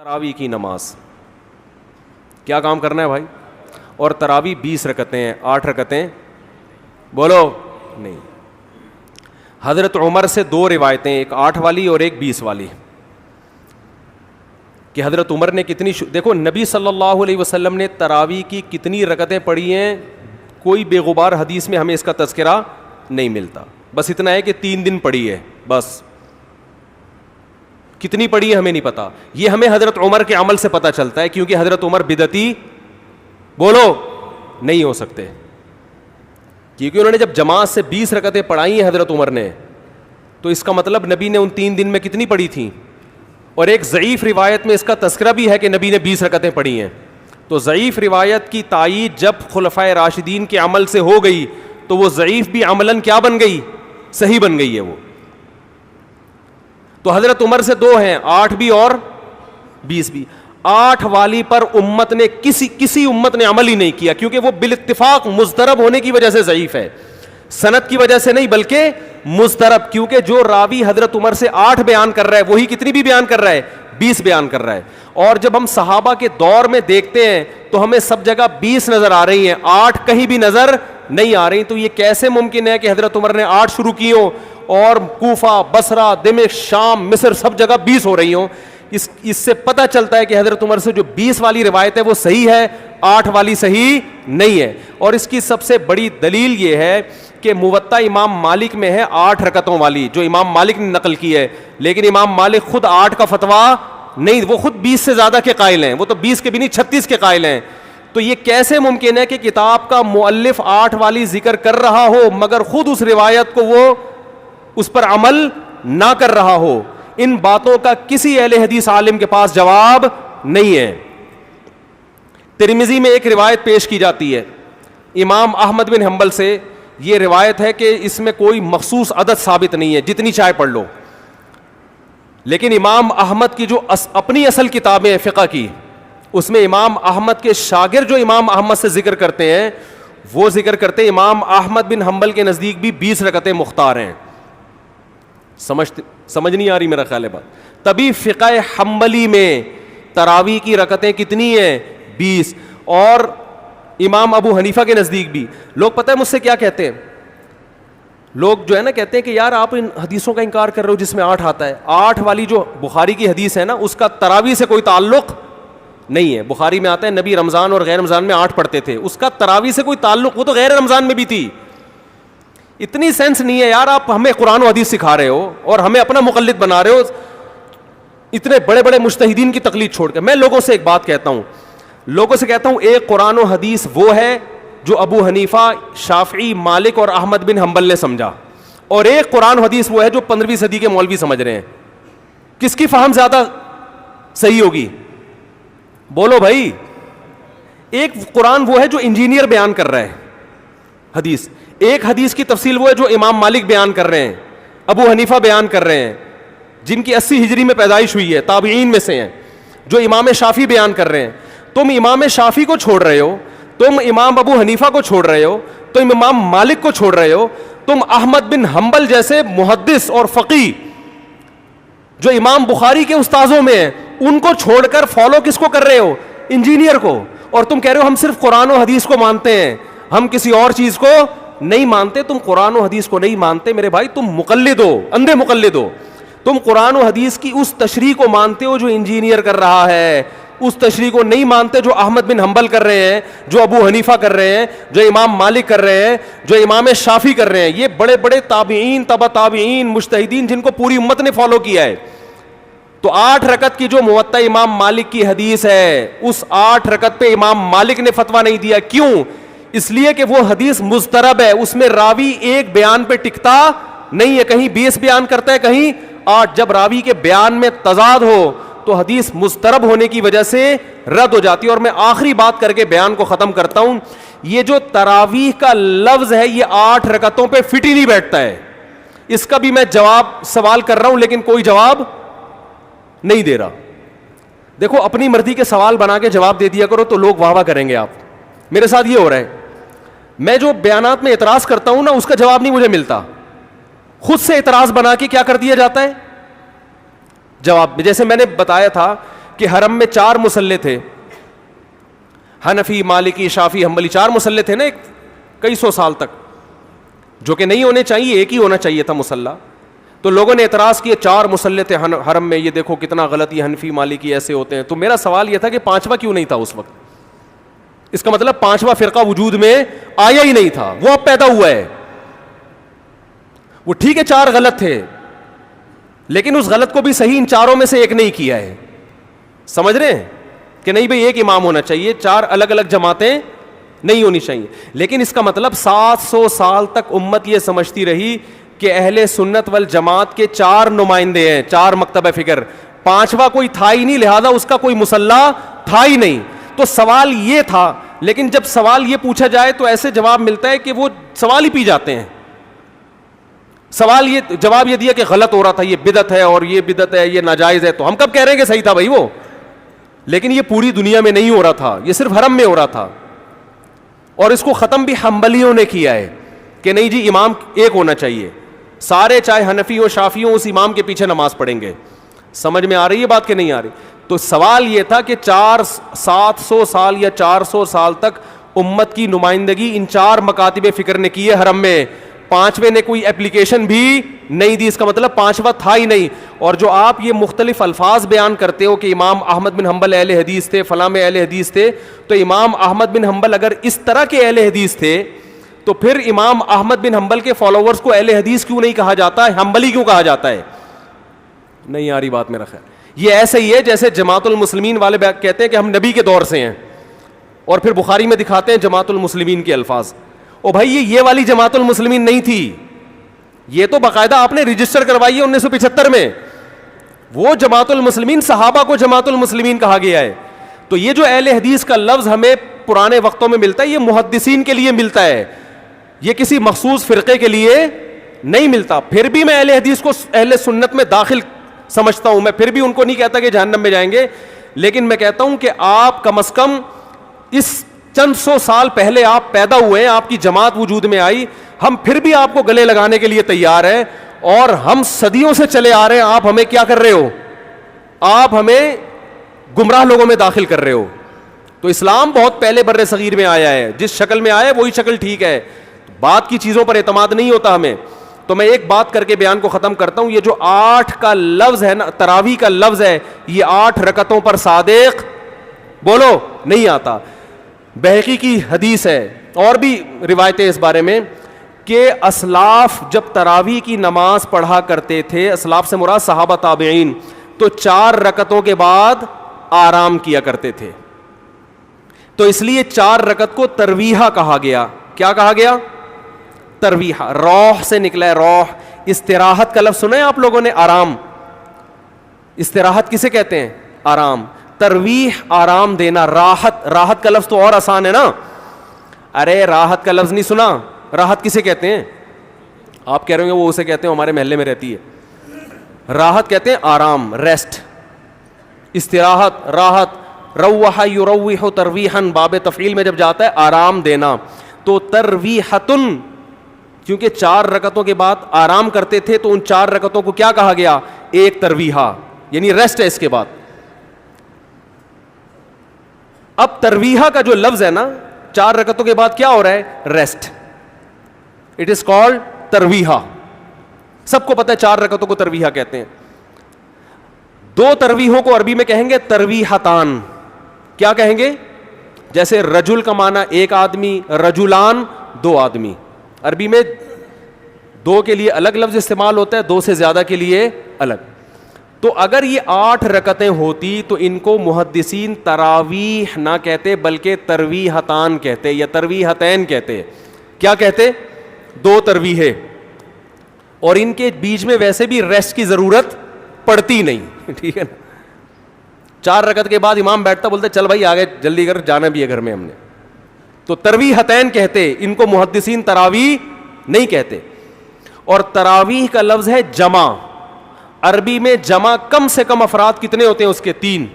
تراویح کی نماز کیا کام کرنا ہے بھائی؟ اور تراویح 20 رکعتیں ہیں, 8 رکعتیں بولو نہیں. حضرت عمر سے 2 روایتیں, ایک 8 والی اور ایک 20 والی, کہ حضرت عمر نے کتنی دیکھو نبی صلی اللہ علیہ وسلم نے تراویح کی کتنی رکعتیں پڑھی ہیں, کوئی بے غبار حدیث میں ہمیں اس کا تذکرہ نہیں ملتا. بس اتنا ہے کہ 3 دن پڑھی ہے, بس کتنی پڑھی ہے ہمیں نہیں پتا. یہ ہمیں حضرت عمر کے عمل سے پتہ چلتا ہے, کیونکہ حضرت عمر بدعتی بولو نہیں ہو سکتے, کیونکہ انہوں نے جب جماعت سے 20 رکعتیں پڑھائی ہیں حضرت عمر نے, تو اس کا مطلب نبی نے ان 3 دن میں کتنی پڑھی تھیں. اور ایک ضعیف روایت میں اس کا تذکرہ بھی ہے کہ نبی نے 20 رکعتیں پڑھی ہیں. تو ضعیف روایت کی تائید جب خلفائے راشدین کے عمل سے ہو گئی تو وہ ضعیف بھی عملاً کیا بن گئی, صحیح بن گئی ہے وہ. تو حضرت عمر سے 2 ہیں, 8 بھی اور 20 بھی. 8 والی پر امت نے کسی امت نے عمل ہی نہیں کیا, کیونکہ وہ بالاتفاق مضطرب ہونے کی وجہ سے ضعیف ہے, سند کی وجہ سے نہیں بلکہ مضطرب, کیونکہ جو راوی حضرت عمر سے 8 بیان کر رہا ہے وہی کتنی بھی بیان کر رہا ہے, 20 بیان کر رہا ہے. اور جب ہم صحابہ کے دور میں دیکھتے ہیں تو ہمیں سب جگہ 20 نظر آ رہی ہیں, 8 کہیں بھی نظر نہیں آ رہی. تو یہ کیسے ممکن ہے کہ حضرت عمر نے 8 شروع کی ہوں اور کوفہ, بصرہ, دمشق, شام, مصر سب جگہ 20 ہو رہی ہوں؟ اس سے پتہ چلتا ہے کہ حضرت عمر سے جو 20 والی روایت ہے وہ صحیح ہے, 8 والی صحیح نہیں ہے. اور اس کی سب سے بڑی دلیل یہ ہے کہ موطا امام مالک میں ہے 8 رکعتوں والی, جو امام مالک نے نقل کی ہے, لیکن امام مالک خود 8 کا فتویٰ نہیں, وہ خود 20 سے زیادہ کے قائل ہیں, وہ تو 20 کے بھی نہیں 36 کے قائل ہیں. تو یہ کیسے ممکن ہے کہ کتاب کا مؤلف 8 والی ذکر کر رہا ہو مگر خود اس روایت کو وہ اس پر عمل نہ کر رہا ہو؟ ان باتوں کا کسی اہل حدیث عالم کے پاس جواب نہیں ہے. ترمذی میں ایک روایت پیش کی جاتی ہے امام احمد بن حنبل سے, یہ روایت ہے کہ اس میں کوئی مخصوص عدد ثابت نہیں ہے, جتنی چاہے پڑھ لو, لیکن امام احمد کی جو اپنی اصل کتابیں فقہ کی, اس میں امام احمد کے شاگرد جو امام احمد سے ذکر کرتے ہیں وہ ذکر کرتے ہیں امام احمد بن حنبل کے نزدیک بھی 20 رکعتیں مختار ہیں. سمجھ نہیں آ رہی میرا خیال ہے بات؟ تبھی فقہ حنبلی میں تراویح کی رکعتیں کتنی ہیں, 20. اور امام ابو حنیفہ کے نزدیک بھی. لوگ پتہ ہے مجھ سے کیا کہتے ہیں, لوگ جو ہے نا کہتے ہیں کہ یار آپ ان حدیثوں کا انکار کر رہے ہو جس میں 8 آتا ہے. 8 والی جو بخاری کی حدیث ہے نا اس کا تراویح سے کوئی تعلق نہیں ہے. بخاری میں آتا ہے نبی رمضان اور غیر رمضان میں 8 پڑھتے تھے, اس کا تراویح سے کوئی تعلق, وہ تو غیر رمضان میں بھی تھی. اتنی سینس نہیں ہے یار, آپ ہمیں قرآن و حدیث سکھا رہے ہو اور ہمیں اپنا مقلد بنا رہے ہو, اتنے بڑے بڑے مجتہدین کی تقلید چھوڑ کے. میں لوگوں سے ایک بات کہتا ہوں, ایک قرآن و حدیث وہ ہے جو ابو حنیفہ, شافعی, مالک اور احمد بن حنبل نے سمجھا, اور ایک قرآن و حدیث وہ ہے جو 15ویں صدی کے مولوی سمجھ رہے ہیں. کس کی فہم زیادہ صحیح ہوگی بولو بھائی؟ ایک قرآن وہ ہے جو انجینئر بیان کر رہا ہے حدیث, ایک حدیث کی تفصیل وہ ہے جو امام مالک بیان کر رہے ہیں, ابو حنیفہ بیان کر رہے ہیں, جن کی 80 ہجری میں پیدائش ہوئی ہے, تابعین میں سے ہیں, جو امام شافعی بیان کر رہے ہیں. تم امام شافعی کو چھوڑ رہے ہو, تم امام ابو حنیفہ کو چھوڑ رہے ہو, تم امام مالک کو چھوڑ رہے ہو, تم احمد بن حنبل جیسے محدث اور فقیہ جو امام بخاری کے استاذوں میں ہیں ان کو چھوڑ کر فالو کس کو کر رہے ہو؟ انجینئر کو. اور تم کہہ رہے ہو ہم صرف قرآن و حدیث کو مانتے ہیں, ہم کسی اور چیز کو نہیں مانتے. تم قرآن و حدیث کو نہیں مانتے میرے بھائی, تم مقلد ہو, اندھے مقلد ہو. تم قرآن و حدیث کی اس تشریح کو مانتے ہو جو انجینئر کر رہا ہے, اس تشریح کو نہیں مانتے جو احمد بن حنبل کر رہے ہیں, جو ابو حنیفہ کر رہے ہیں, جو امام مالک کر رہے ہیں, جو امام شافعی کر رہے ہیں. یہ بڑے بڑے تابعین, تبع تابعین, مجتہدین جن کو پوری امت نے فالو کیا ہے. تو 8 رکعت کی جو موطا امام مالک کی حدیث ہے, اس 8 رکعت پہ امام مالک نے فتویٰ نہیں دیا. کیوں؟ اس لیے کہ وہ حدیث مضطرب ہے, اس میں راوی ایک بیان پہ ٹکتا نہیں ہے, کہیں 20 بیان کرتا ہے, کہیں 8. جب راوی کے بیان میں تضاد ہو تو حدیث مضطرب ہونے کی وجہ سے رد ہو جاتی ہے. اور میں آخری بات کر کے بیان کو ختم کرتا ہوں, یہ جو تراویح کا لفظ ہے یہ 8 رکعتوں پہ فٹ ہی نہیں بیٹھتا ہے. اس کا بھی میں جواب سوال کر رہا ہوں لیکن کوئی جواب نہیں دے رہا. دیکھو اپنی مرضی کے سوال بنا کے جواب دے دیا کرو تو لوگ واہ واہ کریں گے. آپ میرے ساتھ یہ ہو رہا ہے, میں جو بیانات میں اعتراض کرتا ہوں نا اس کا جواب نہیں مجھے ملتا, خود سے اعتراض بنا کے کیا کر دیا جاتا ہے جواب. جیسے میں نے بتایا تھا کہ حرم میں 4 مصلے تھے, حنفی, مالکی, شافی, حنبلی, 4 مصلے تھے نا کئی سو سال تک, جو کہ نہیں ہونے چاہیے, ایک ہی ہونا چاہیے تھا مصلی. تو لوگوں نے اعتراض کیا 4 مصلے تھے حرم میں, یہ دیکھو کتنا غلط, یہ حنفی مالکی ایسے ہوتے ہیں. تو میرا سوال یہ تھا کہ 5واں کیوں نہیں تھا اس وقت؟ اس کا مطلب 5واں فرقہ وجود میں آیا ہی نہیں تھا, وہ اب پیدا ہوا ہے. وہ ٹھیک ہے 4 غلط تھے, لیکن اس غلط کو بھی صحیح ان 4 میں سے ایک نہیں کیا ہے. سمجھ رہے ہیں کہ نہیں بھئی ایک امام ہونا چاہیے, 4 الگ الگ جماعتیں نہیں ہونی چاہیے. لیکن اس کا مطلب 700 سال تک امت یہ سمجھتی رہی کہ اہل سنت والجماعت کے 4 نمائندے ہیں, 4 مکتب فکر, 5واں کوئی تھا ہی نہیں, لہذا اس کا کوئی مصلی تھا ہی نہیں. تو سوال یہ تھا, لیکن جب سوال یہ پوچھا جائے تو ایسے جواب ملتا ہے کہ وہ سوال ہی پی جاتے ہیں. سوال یہ جواب یہ دیا کہ غلط ہو رہا تھا, یہ بدعت ہے, اور یہ بدعت ہے, یہ ناجائز ہے. تو ہم کب کہہ رہے ہیں کہ صحیح تھا بھائی وہ, لیکن یہ پوری دنیا میں نہیں ہو رہا تھا, یہ صرف حرم میں ہو رہا تھا. اور اس کو ختم بھی حنبلیوں نے کیا ہے کہ نہیں جی امام ایک ہونا چاہیے, سارے چاہے حنفی ہو شافی ہو اس امام کے پیچھے نماز پڑھیں گے. سمجھ میں آ رہی ہے بات کہ نہیں آ رہی؟ تو سوال یہ تھا کہ 700 سال یا 400 سال تک امت کی نمائندگی ان 4 مکاتب فکر نے کی ہے حرم میں, 5ویں نے کوئی اپلیکیشن بھی نہیں دی. اس کا مطلب 5واں تھا ہی نہیں. اور جو آپ یہ مختلف الفاظ بیان کرتے ہو کہ امام احمد بن حنبل اہل حدیث تھے, فلاں میں اہل حدیث تھے, تو امام احمد بن حنبل اگر اس طرح کے اہل حدیث تھے تو پھر امام احمد بن حنبل کے فالوورز کو اہل حدیث کیوں نہیں کہا جاتا ہے, حنبلی کیوں کہا جاتا ہے؟ نہیں آ رہی بات میرا خیال. یہ ایسے ہی ہے جیسے جماعت المسلمین والے کہتے ہیں کہ ہم نبی کے دور سے ہیں, اور پھر بخاری میں دکھاتے ہیں جماعت المسلمین کے الفاظ. او بھائی یہ والی جماعت المسلمین نہیں تھی, یہ تو باقاعدہ آپ نے رجسٹر کروائی ہے 1975 میں. وہ جماعت المسلمین صحابہ کو جماعت المسلمین کہا گیا ہے. تو یہ جو اہل حدیث کا لفظ ہمیں پرانے وقتوں میں ملتا ہے, یہ محدثین کے لیے ملتا ہے, یہ کسی مخصوص فرقے کے لیے نہیں ملتا. پھر بھی میں اہل حدیث کو اہل سنت میں داخل سمجھتا ہوں, میں پھر بھی ان کو نہیں کہتا کہ جہنم میں جائیں گے, لیکن میں کہتا ہوں کہ آپ کم از کم اس چند 100 سال پہلے آپ پیدا ہوئے, آپ کی جماعت وجود میں آئی, ہم پھر بھی آپ کو گلے لگانے کے لیے تیار ہیں, اور ہم صدیوں سے چلے آ رہے ہیں. آپ ہمیں کیا کر رہے ہو؟ آپ ہمیں گمراہ لوگوں میں داخل کر رہے ہو. تو اسلام بہت پہلے بر صغیر میں آیا ہے, جس شکل میں آیا ہے وہی شکل ٹھیک ہے, بات کی چیزوں پر اعتماد نہیں ہوتا ہمیں. تو میں ایک بات کر کے بیان کو ختم کرتا ہوں. یہ جو 8 کا لفظ ہے نا, تراویح کا لفظ ہے, یہ 8 رکعتوں پر صادق بولو نہیں آتا. بہقی کی حدیث ہے, اور بھی روایتیں اس بارے میں, کہ اسلاف جب تراویح کی نماز پڑھا کرتے تھے, اسلاف سے مراد صحابہ تابعین, تو 4 رکعتوں کے بعد آرام کیا کرتے تھے. تو اس لیے 4 رکعت کو ترویحہ کہا گیا. کیا کہا گیا؟ ترویحہ. روح سے نکلا ہے, روح. استراحت کا لفظ سنا ہے آپ لوگوں نے, آرام. استراحت کسے کہتے ہیں؟ آرام. ترویح آرام دینا. راحت, راحت کا لفظ تو اور آسان ہے نا. ارے راحت کا لفظ نہیں سنا؟ راحت کسے کہتے ہیں؟ آپ کہہ رہے ہیں وہ اسے کہتے ہیں, ہمارے محلے میں رہتی ہے. راحت کہتے ہیں آرام, ریسٹ. استراحت, راحت. روح یروح ترویحا, باب تفعیل میں جب جاتا ہے آرام دینا. تو ترویحتن, کیونکہ 4 رکعتوں کے بعد آرام کرتے تھے, تو ان 4 رکعتوں کو کیا کہا گیا؟ ایک ترویحہ, یعنی ریسٹ ہے اس کے بعد. اب ترویحہ کا جو لفظ ہے نا, 4 رکعتوں کے بعد کیا ہو رہا ہے؟ ریسٹ. اٹ از کالڈ ترویحہ. سب کو پتہ ہے 4 رکعتوں کو ترویحہ کہتے ہیں. 2 ترویحوں کو عربی میں کہیں گے ترویحتان. کیا کہیں گے؟ جیسے رجل کا معنی ایک آدمی, رجلان 2 آدمی. عربی میں 2 کے لیے الگ لفظ استعمال ہوتا ہے, 2 سے زیادہ کے لیے الگ. تو اگر یہ 8 رکعتیں ہوتی تو ان کو محدثین تراویح نہ کہتے بلکہ ترویحتان کہتے, یا ترویحتین کہتے. کیا کہتے؟ 2 ترویحیں. اور ان کے بیچ میں ویسے بھی ریسٹ کی ضرورت پڑتی نہیں, ٹھیک ہے نا. 4 رکعت کے بعد امام بیٹھتا, بولتے چل بھائی آگے جلدی کر, جانا بھی ہے گھر میں ہم نے. تو ترویحتین کہتے, ان کو محدثین تراویح نہیں کہتے. اور تراویح کا لفظ ہے جمع. عربی میں جمع کم سے کم افراد کتنے ہوتے ہیں اس کے؟ 3.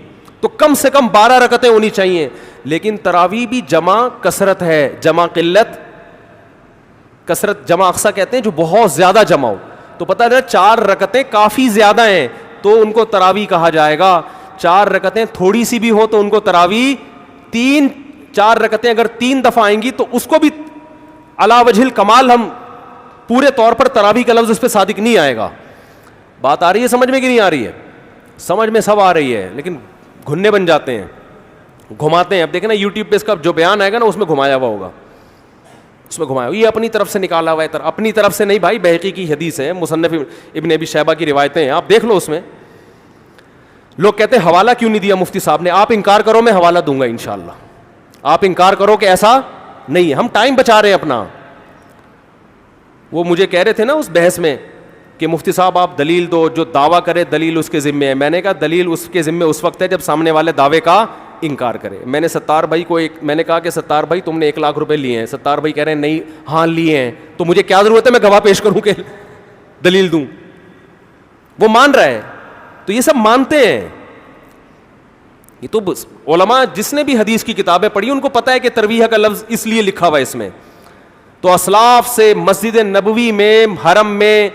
تو کم سے کم 12 رکعتیں ہونی چاہیے. لیکن تراویح بھی جمع کثرت ہے, جمع قلت. کثرت جمع اقصا کہتے ہیں جو بہت زیادہ جمع ہو. تو پتہ ہے 4 رکعتیں کافی زیادہ ہیں, تو ان کو تراویح کہا جائے گا. 4 رکعتیں تھوڑی سی بھی ہو تو ان کو تراویح 4 رکعتیں اگر 3 دفعہ آئیں گی تو اس کو بھی علی وجہ الکمال ہم پورے طور پر تراویح کا لفظ اس پہ صادق نہیں آئے گا. بات آ رہی ہے سمجھ میں کہ نہیں آ رہی ہے؟ سمجھ میں سب آ رہی ہے, لیکن گھننے بن جاتے ہیں, گھماتے ہیں. اب دیکھیں نا یوٹیوب پہ اس کا جو بیان آئے گا نا اس میں گھمایا ہوا ہوگا, اس میں گھمایا یہ اپنی طرف سے نکالا ہوا ہے. اپنی طرف سے نہیں بھائی, بہقی کی حدیث ہے, مصنف ابن ابی شیبہ کی روایتیں ہیں, آپ دیکھ لو. اس میں لوگ کہتے ہیں حوالہ کیوں نہیں دیا مفتی صاحب نے. آپ انکار کرو, میں حوالہ دوں گا انشاءاللہ. آپ انکار کرو کہ ایسا نہیں ہے, ہم ٹائم بچا رہے ہیں اپنا. وہ مجھے کہہ رہے تھے نا اس بحث میں کہ مفتی صاحب آپ دلیل دو, جو دعویٰ کرے دلیل اس کے ذمے ہے. میں نے کہا دلیل اس کے ذمے اس وقت ہے جب سامنے والے دعوے کا انکار کرے. میں نے ستار بھائی کو میں نے کہا کہ ستار بھائی تم نے 1 لاکھ روپے لیے ہیں. ستار بھائی کہہ رہے ہیں نہیں, ہاں لیے ہیں. تو مجھے کیا ضرورت ہے میں گواہ پیش کروں کہ دلیل دوں؟ وہ مان رہا ہے. تو یہ سب مانتے ہیں. یہ تو علماء جس نے بھی حدیث کی کتابیں پڑھی ان کو پتہ ہے کہ ترویح کا لفظ اس لیے لکھا ہوا ہے اس میں. تو اسلاف سے مسجد نبوی میں حرم میں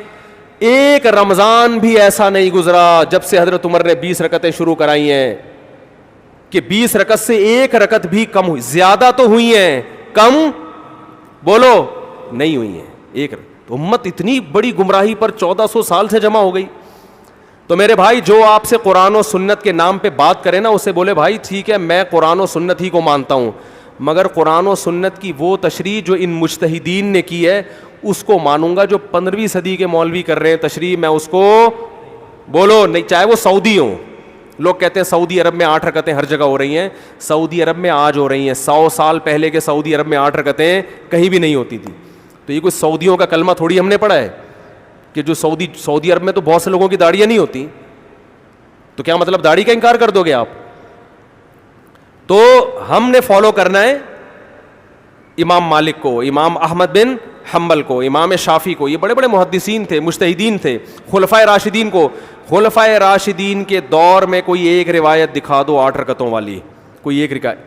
ایک رمضان بھی ایسا نہیں گزرا جب سے حضرت عمر نے 20 رکعتیں شروع کرائی ہیں کہ 20 رکعت سے 1 رکعت بھی کم ہوئی. زیادہ تو ہوئی ہیں, کم بولو نہیں ہوئی ہیں. 1 رکعت. امت اتنی بڑی گمراہی پر 1400 سال سے جمع ہو گئی. تو میرے بھائی جو آپ سے قرآن و سنت کے نام پہ بات کرے نا, اسے بولے بھائی ٹھیک ہے میں قرآن و سنت ہی کو مانتا ہوں, مگر قرآن و سنت کی وہ تشریح جو ان مجتہدین نے کی ہے اس کو مانوں گا. جو 15ویں صدی کے مولوی کر رہے ہیں تشریح, میں اس کو بولو نہیں, چاہے وہ سعودی ہوں. لوگ کہتے ہیں سعودی عرب میں 8 رکعتیں ہر جگہ ہو رہی ہیں. سعودی عرب میں آج ہو رہی ہیں, 100 سال پہلے کے سعودی عرب میں 8 رکعتیں کہیں بھی نہیں ہوتی تھی. تو یہ کوئی سعودیوں کا کلمہ تھوڑی ہم نے پڑھا ہے کہ جو سعودی عرب میں تو بہت سے لوگوں کی داڑیاں نہیں ہوتی. تو کیا مطلب داڑھی کا انکار کر دو گے آپ؟ تو ہم نے فالو کرنا ہے امام مالک کو, امام احمد بن حنبل کو, امام شافعی کو. یہ بڑے بڑے محدثین تھے, مجتہدین تھے. خلفائے راشدین کو, خلفائے راشدین کے دور میں کوئی ایک روایت دکھا دو 8 رکعتوں والی, کوئی ایک روایت.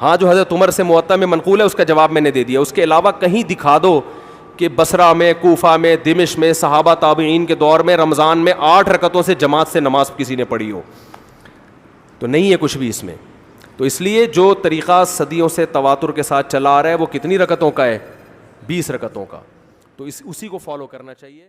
ہاں جو حضرت عمر سے موطا میں منقول ہے اس کا جواب میں نے دے دیا. اس کے علاوہ کہیں دکھا دو کہ بصرہ میں, کوفہ میں, دمشق میں, صحابہ تابعین کے دور میں رمضان میں 8 رکعتوں سے جماعت سے نماز کسی نے پڑھی ہو. تو نہیں ہے کچھ بھی اس میں. تو اس لیے جو طریقہ صدیوں سے تواتر کے ساتھ چلا آ رہا ہے وہ کتنی رکعتوں کا ہے؟ 20 رکعتوں کا. تو اسی کو فالو کرنا چاہیے.